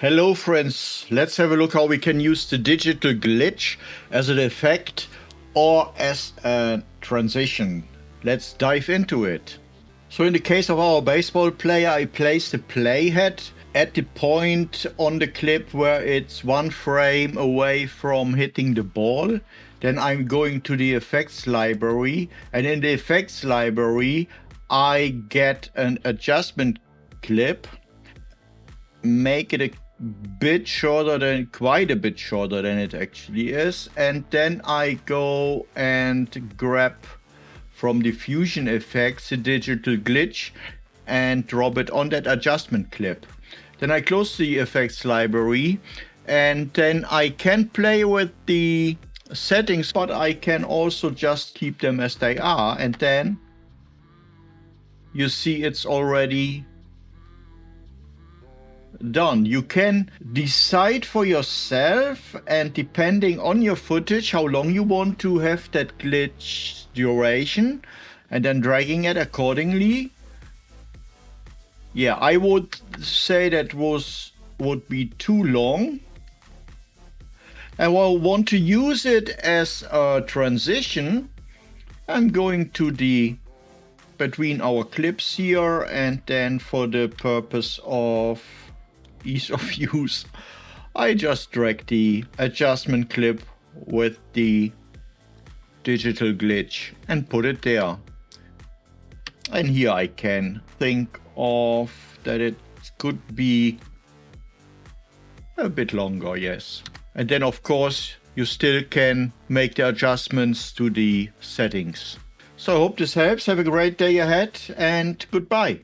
Hello friends, let's have a look how we can use the digital glitch as an effect or as a transition. Let's dive into it. So in the case of our baseball player, I place the playhead at the point on the clip where it's one frame away from hitting the ball. Then I'm going to the effects library, and in the effects library I get an adjustment clip, make it quite a bit shorter than it actually is, and then I go and grab from the fusion effects the digital glitch and drop it on that adjustment clip. Then I close the effects library, and then I can play with the settings, but I can also just keep them as they are, and then you see it's already done. You can decide for yourself, and depending on your footage, how long you want to have that glitch duration, and then dragging it accordingly. Yeah, I would say that would be too long. And I want to use it as a transition. I'm going to the between our clips here, and then for the purpose of ease of use, I just drag the adjustment clip with the digital glitch and put it there. And here I can think of that it could be a bit longer, yes. And then of course you still can make the adjustments to the settings. So I hope this helps. Have a great day ahead and goodbye.